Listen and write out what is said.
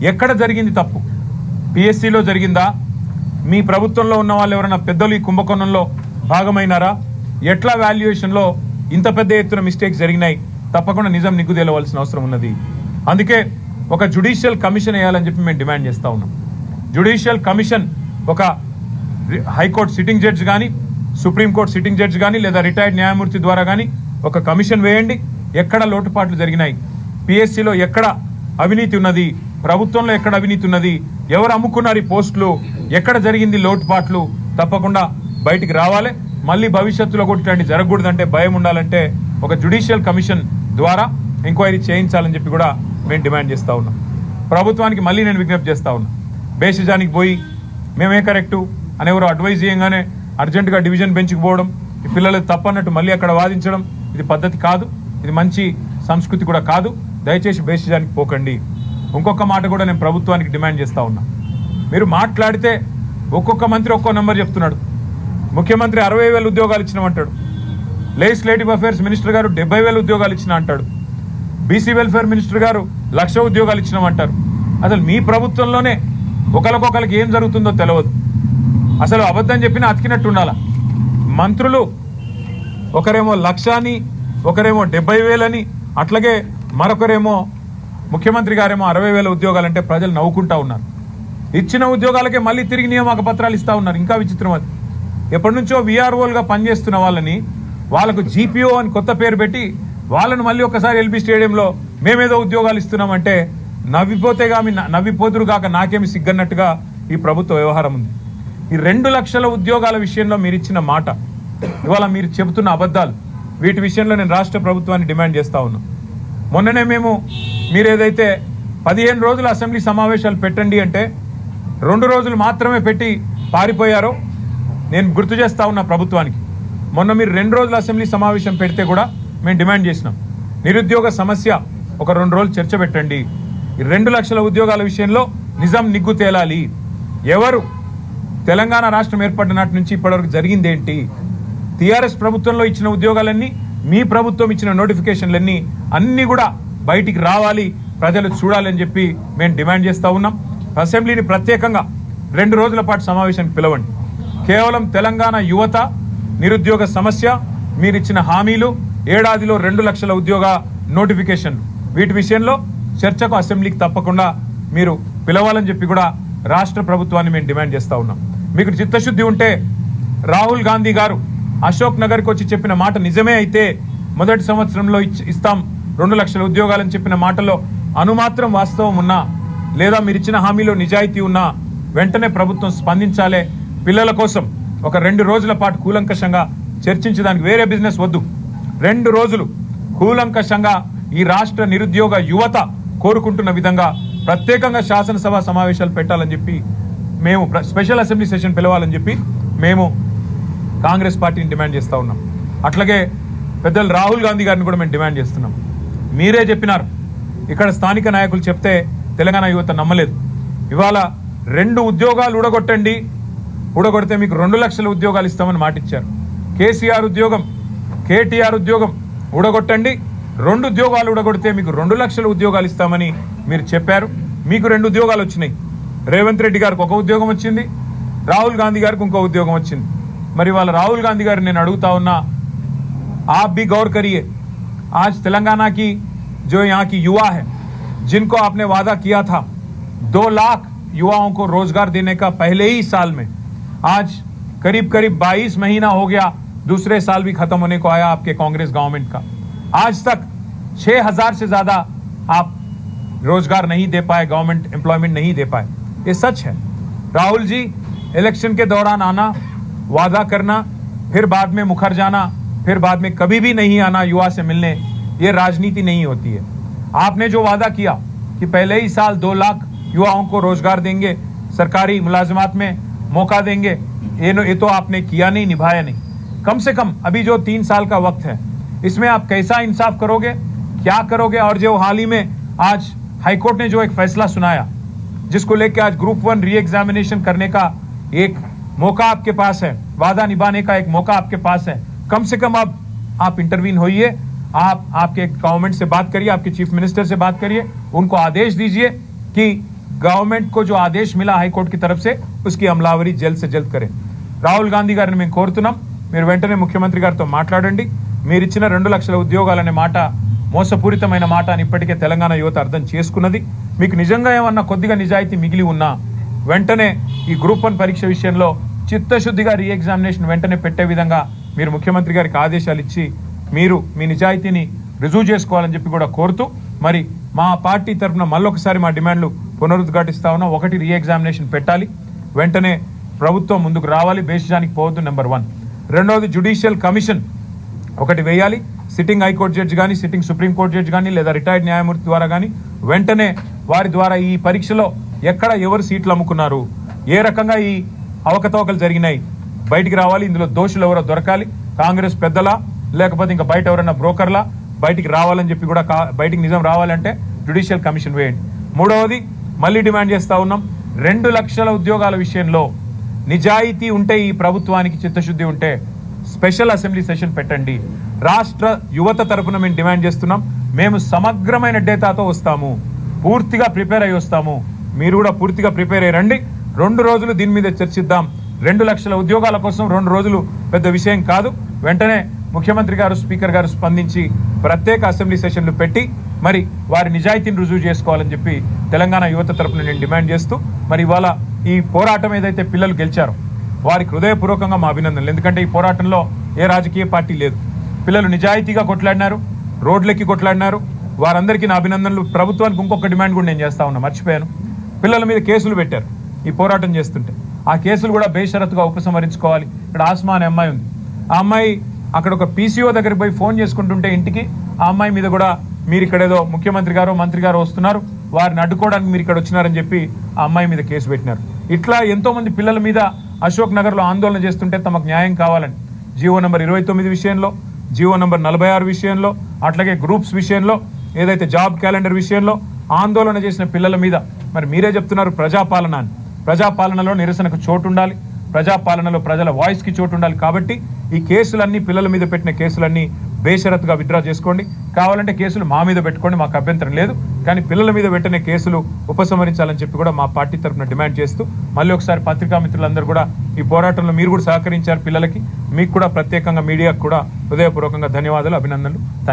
ఎక్కడ జరిగింది తప్పు? పిఎస్సిలో జరిగిందా? మీ ప్రభుత్వంలో ఉన్న వాళ్ళు ఎవరైనా పెద్దలు ఈ కుంభకోణంలో భాగమైనారా? ఎట్లా వాల్యుయేషన్లో ఇంత పెద్ద ఎత్తున మిస్టేక్స్ జరిగినాయి? తప్పకుండా నిజం నిగ్గు తేలవలసిన అవసరం ఉన్నది. అందుకే ఒక జ్యుడిషియల్ కమిషన్ వేయాలని చెప్పి మేము డిమాండ్ చేస్తూ ఉన్నాం. జ్యుడిషియల్ కమిషన్ ఒక హైకోర్టు సిట్టింగ్ జడ్జి కానీ, సుప్రీంకోర్టు సిట్టింగ్ జడ్జి కానీ, లేదా రిటైర్డ్ న్యాయమూర్తి ద్వారా కానీ ఒక కమిషన్ వేయండి. ఎక్కడ లోటుపాట్లు జరిగినాయి, పిఎస్సిలో ఎక్కడ అవినీతి ఉన్నది, ప్రభుత్వంలో ఎక్కడ అవినీతి ఉన్నది, ఎవరు అమ్ముకున్నారు ఈ పోస్టులు, ఎక్కడ జరిగింది లోటుపాట్లు, తప్పకుండా బయటికి రావాలి. మళ్ళీ భవిష్యత్తులో కూడా ఇట్లాంటి జరగకూడదంటే, భయం ఉండాలంటే ఒక జ్యుడిషియల్ కమిషన్ ద్వారా ఎంక్వైరీ చేయించాలని చెప్పి కూడా మేము డిమాండ్ చేస్తూ ఉన్నాం. ప్రభుత్వానికి మళ్ళీ నేను విజ్ఞప్తి చేస్తూ ఉన్నా, బేసిజానికి పోయి మేమే కరెక్టు అని ఎవరు అడ్వైజ్ చేయగానే అర్జెంటుగా డివిజన్ బెంచ్కి పోవడం, ఈ పిల్లలు తప్పన్నట్టు మళ్ళీ అక్కడ వాదించడం, ఇది పద్ధతి కాదు, ఇది మంచి సంస్కృతి కూడా కాదు. దయచేసి బేసిజానికి పోకండి. ఇంకొక మాట కూడా నేను ప్రభుత్వానికి డిమాండ్ చేస్తూ ఉన్నా. మీరు మాట్లాడితే ఒక్కొక్క మంత్రి ఒక్కో నెంబర్ చెప్తున్నాడు. ముఖ్యమంత్రి 60,000 ఉద్యోగాలు ఇచ్చినామంటాడు, లెజిస్లేటివ్ అఫేర్స్ మినిస్టర్ గారు 70,000 ఉద్యోగాలు ఇచ్చినా అంటాడు, బీసీ వెల్ఫేర్ మినిస్టర్ గారు 1,00,000 ఉద్యోగాలు ఇచ్చినామంటారు. అసలు మీ ప్రభుత్వంలోనే ఒకరికొకరికి ఏం జరుగుతుందో తెలియదు. అసలు అబద్ధం చెప్పినా అతికినట్టు ఉండాలా. మంత్రులు ఒకరేమో 1,00,000 అని, ఒకరేమో 70,000 అని, అట్లాగే మరొకరేమో ముఖ్యమంత్రి గారేమో 60,000 ఉద్యోగాలంటే ప్రజలు నవ్వుకుంటా ఉన్నారు. ఇచ్చిన ఉద్యోగాలకే మళ్ళీ తిరిగి నియామక పత్రాలు ఇస్తా ఉన్నారు. ఇంకా విచిత్రం అది, ఎప్పటి నుంచో విఆర్ఓలుగా పనిచేస్తున్న వాళ్ళని వాళ్ళకు జీపీఓ అని కొత్త పేరు పెట్టి వాళ్ళను మళ్ళీ ఒకసారి ఎల్బీ స్టేడియంలో మేమేదో ఉద్యోగాలు ఇస్తున్నామంటే నవ్విపోతురు కాక నాకేమి సిగ్గన్నట్టుగా ఈ ప్రభుత్వ వ్యవహారం ఉంది. ఈ 2 లక్షల ఉద్యోగాల విషయంలో మీరు ఇచ్చిన మాట, ఇవాళ మీరు చెబుతున్న అబద్ధాలు, వీటి విషయంలో నేను రాష్ట్ర ప్రభుత్వాన్ని డిమాండ్ చేస్తా ఉన్నా. మొన్ననే మీరు ఏదైతే 15 రోజుల అసెంబ్లీ సమావేశాలు పెట్టండి అంటే 2 రోజులు మాత్రమే పెట్టి పారిపోయారో నేను గుర్తు చేస్తా ఉన్నా ప్రభుత్వానికి. మొన్న మీరు 2 రోజుల అసెంబ్లీ సమావేశం పెడితే కూడా మేము డిమాండ్ చేసినాం, నిరుద్యోగ సమస్య ఒక 2 రోజులు చర్చ పెట్టండి. ఈ 2 లక్షల ఉద్యోగాల విషయంలో నిజం నిగ్గు తేలాలి. ఎవరు తెలంగాణ రాష్ట్రం ఏర్పడిన నాటి నుంచి ఇప్పటివరకు జరిగింది ఏంటి? టీఆర్ఎస్ ప్రభుత్వంలో ఇచ్చిన ఉద్యోగాలన్నీ, మీ ప్రభుత్వం ఇచ్చిన నోటిఫికేషన్లన్నీ అన్నీ కూడా బయటికి రావాలి, ప్రజలు చూడాలని చెప్పి మేము డిమాండ్ చేస్తూ ఉన్నాం. అసెంబ్లీని ప్రత్యేకంగా 2 రోజుల పాటు సమావేశానికి పిలవండి. కేవలం తెలంగాణ యువత నిరుద్యోగ సమస్య, మీరిచ్చిన హామీలు, ఏడాదిలో 2 లక్షల ఉద్యోగ నోటిఫికేషన్, వీటి విషయంలో చర్చకు అసెంబ్లీకి తప్పకుండా మీరు పిలవాలని చెప్పి కూడా రాష్ట్ర ప్రభుత్వాన్ని మేము డిమాండ్ చేస్తూ ఉన్నాం. మీకు చిత్తశుద్ధి ఉంటే రాహుల్ గాంధీ గారు అశోక్ నగర్కి వచ్చి చెప్పిన మాట నిజమే అయితే, మొదటి సంవత్సరంలో ఇస్తాం 2 లక్షల ఉద్యోగాలని చెప్పిన మాటలో అనుమాత్రం వాస్తవం ఉన్నా, లేదా మీరు ఇచ్చిన హామీలో నిజాయితీ ఉన్నా వెంటనే ప్రభుత్వం స్పందించాలే. పిల్లల కోసం ఒక 2 రోజుల పాటు కూలంకషంగా చర్చించడానికి, వేరే బిజినెస్ వద్దు, 2 రోజులు కూలంకషంగా ఈ రాష్ట్ర నిరుద్యోగ యువత కోరుకుంటున్న విధంగా ప్రత్యేకంగా శాసనసభ సమావేశాలు పెట్టాలని చెప్పి మేము, స్పెషల్ అసెంబ్లీ సెషన్ పిలవాలని చెప్పి మేము కాంగ్రెస్ పార్టీని డిమాండ్ చేస్తూ ఉన్నాం. అట్లాగే పెద్దలు రాహుల్ గాంధీ గారిని కూడా మేము డిమాండ్ చేస్తున్నాం. మీరే చెప్పినారు, ఇక్కడ స్థానిక నాయకులు చెప్తే తెలంగాణ యువత నమ్మలేదు. ఇవాళ 2 ఉద్యోగాలు ఊడగొడితే మీకు 2 లక్షల ఉద్యోగాలు ఇస్తామని మాటిచ్చారు. కేసీఆర్ ఉద్యోగం, కేటీఆర్ ఉద్యోగం ఊడగొట్టండి, 2 ఉద్యోగాలు ఊడగొడితే మీకు 2 లక్షల ఉద్యోగాలు ఇస్తామని మీరు చెప్పారు. మీకు 2 ఉద్యోగాలు వచ్చినాయి. రేవంత్ రెడ్డి గారికి 1 ఉద్యోగం వచ్చింది, రాహుల్ గాంధీ గారికి ఇంకో ఉద్యోగం వచ్చింది. మరి వాళ్ళ రాहुल गांधी गाరు నేను అడుగుతా ఉన్నా, आप भी गौर करिए, आज तेलंगाना की जो यहाँ की युवा है, जिनको आपने वादा किया था 2 लाख युवाओं को रोजगार देने का पहले ही साल में, आज करीब 22 महीना हो गया, दूसरे साल भी खत्म होने को आया आपके कांग्रेस गवर्नमेंट का। आज तक 6,000 से ज्यादा आप रोजगार नहीं दे पाए, गवर्नमेंट एम्प्लॉयमेंट नहीं दे पाए। ये सच है। राहुल जी, इलेक्शन के दौरान आना, वादा करना, फिर बाद में मुखर जाना, फिर बाद में कभी भी नहीं आना युवा से मिलने, ये राजनीति नहीं होती है। आपने जो वादा किया कि पहले ही साल 2 लाख युवाओं को रोजगार देंगे, सरकारी मुलाजमात में मौका देंगे, ये तो आपने किया नहीं, निभाया नहीं। कम से कम अभी जो 3 साल का वक्त है, इसमें आप कैसा इंसाफ करोगे, क्या करोगे? और जो हाल ही में आज हाईकोर्ट ने जो एक फैसला सुनाया, जिसको लेकर आज ग्रुप 1 री एग्जामिनेशन करने का एक मौका आपके पास है, वादा निभाने का एक मौका आपके पास है, कम से कम अब आप इंटरवीन होइए, आपके गवर्नमेंट से बात करिए, आपके चीफ मिनिस्टर से बात करिए, उनको आदेश दीजिए कि गवर्नमेंट को जो आदेश मिला हाईकोर्ट की तरफ से उसकी अमलावरी जल्द से जल्द करें। రాహుల్ గాంధీ గారిని మేము కోరుతున్నాం, మీరు వెంటనే ముఖ్యమంత్రి గారితో మాట్లాడండి. మీరు ఇచ్చిన 2 లక్షల ఉద్యోగాలనే మాట మోసపూరితమైన మాట అని ఇప్పటికే తెలంగాణ యువత అర్థం చేసుకున్నది. మీకు నిజంగా ఏమన్నా కొద్దిగా నిజాయితీ మిగిలి ఉన్నా వెంటనే ఈ గ్రూప్ 1 పరీక్ష విషయంలో చిత్తశుద్ధిగా రీ ఎగ్జామినేషన్ వెంటనే పెట్టే విధంగా మీరు ముఖ్యమంత్రి గారికి ఆదేశాలు ఇచ్చి మీరు మీ నిజాయితీని రుజువు చేసుకోవాలని చెప్పి కూడా కోరుతూ, మరి మా పార్టీ తరఫున మళ్ళొకసారి మా డిమాండ్లు పునరుద్ఘాటిస్తా ఉన్నాం. 1 రీ ఎగ్జామినేషన్ పెట్టాలి, వెంటనే ప్రభుత్వం ముందుకు రావాలి, బేసిజానికి పోవద్దు. నెంబర్ 1. రెండవది జ్యుడిషియల్ కమిషన్ ఒకటి వేయాలి. సిట్టింగ్ హైకోర్టు జడ్జి కానీ, సిట్టింగ్ సుప్రీంకోర్టు జడ్జి కానీ, లేదా రిటైర్డ్ న్యాయమూర్తి ద్వారా కానీ వెంటనే వారి ద్వారా ఈ పరీక్షలో ఎక్కడ ఎవరు సీట్లు అమ్ముకున్నారు, ఏ రకంగా ఈ అవకతవకలు జరిగినాయి బయటికి రావాలి. ఇందులో దోషులు ఎవరో దొరకాలి. కాంగ్రెస్ పెద్దలా లేకపోతే ఇంకా బయట ఎవరైనా బ్రోకర్లా బయటికి రావాలని చెప్పి కూడా బయటికి నిజం రావాలంటే జ్యుడిషియల్ కమిషన్ వేయండి. మూడవది మళ్ళీ డిమాండ్ చేస్తా ఉన్నాం, 2 లక్షల ఉద్యోగాల విషయంలో నిజాయితీ ఉంటే, ఈ ప్రభుత్వానికి చిత్తశుద్ధి ఉంటే స్పెషల్ అసెంబ్లీ సెషన్ పెట్టండి. రాష్ట్ర యువత తరఫున మేము డిమాండ్ చేస్తున్నాం. మేము సమగ్రమైన డేటాతో వస్తాము, పూర్తిగా ప్రిపేర్ అయ్యి వస్తాము. మీరు కూడా పూర్తిగా ప్రిపేర్ అయ్యి రండి. 2 రోజులు దీని మీద చర్చిద్దాం. 2 లక్షల ఉద్యోగాల కోసం 2 రోజులు పెద్ద విషయం కాదు. వెంటనే ముఖ్యమంత్రి గారు, స్పీకర్ గారు స్పందించి ప్రత్యేక అసెంబ్లీ సెషన్లు పెట్టి మరి వారి నిజాయితీని రుజువు చేసుకోవాలని చెప్పి తెలంగాణ యువత తరఫున నేను డిమాండ్ చేస్తూ, మరి ఇవాళ ఈ పోరాటం ఏదైతే పిల్లలు గెలిచారో వారికి హృదయపూర్వకంగా మా అభినందనలు. ఎందుకంటే ఈ పోరాటంలో ఏ రాజకీయ పార్టీ లేదు. పిల్లలు నిజాయితీగా కొట్లాడినారు, రోడ్లెక్కి కొట్లాడినారు. వారందరికీ నా అభినందనలు. ప్రభుత్వానికి ఇంకొక డిమాండ్ కూడా నేను చేస్తా ఉన్నా, మర్చిపోయాను. పిల్లల మీద కేసులు పెట్టారు ఈ పోరాటం చేస్తుంటే. ఆ కేసులు కూడా బేషరతుగా ఉపసంహరించుకోవాలి. ఇక్కడ ఆస్మా అనే అమ్మాయి ఉంది. ఆ అమ్మాయి అక్కడ ఒక పీసీఓ దగ్గరికి పోయి ఫోన్ చేసుకుంటుంటే ఇంటికి, ఆ అమ్మాయి మీద కూడా మీరు ఇక్కడ ఏదో ముఖ్యమంత్రి గారు మంత్రి గారు వస్తున్నారు, వారిని అడ్డుకోవడానికి మీరు ఇక్కడ వచ్చినారని చెప్పి ఆ అమ్మాయి మీద కేసు పెట్టినారు. ఇట్లా ఎంతో మంది పిల్లల మీద అశోక్ నగర్ లో ఆందోళన చేస్తుంటే తమకు న్యాయం కావాలని జీవో నంబర్ 29 విషయంలో, జీవో నంబర్ 46 విషయంలో, అట్లాగే గ్రూప్స్ విషయంలో, ఏదైతే జాబ్ క్యాలెండర్ విషయంలో ఆందోళన చేసిన పిల్లల మీద మరి మీరే చెప్తున్నారు ప్రజాపాలన అని. ప్రజాపాలనలో నిరసనకు చోటు ఉండాలి, ప్రజాపాలనలో ప్రజల వాయిస్ కి చోటు ఉండాలి. కాబట్టి ఈ కేసులన్నీ, పిల్లల మీద పెట్టిన కేసులన్నీ బేషరతుగా విత్డ్రా చేసుకోండి. కావాలంటే కేసులు మా మీద పెట్టుకోండి, మాకు అభ్యంతరం లేదు. కానీ పిల్లల మీద వెంటనే కేసులు ఉపసంహరించాలని చెప్పి కూడా మా పార్టీ తరఫున డిమాండ్ చేస్తూ, మళ్ళీ ఒకసారి పత్రికా మిత్రులందరూ కూడా ఈ పోరాటంలో మీరు కూడా సహకరించారు పిల్లలకి. మీకు కూడా ప్రత్యేకంగా మీడియాకు కూడా హృదయపూర్వకంగా ధన్యవాదాలు, అభినందనలు. Thank you.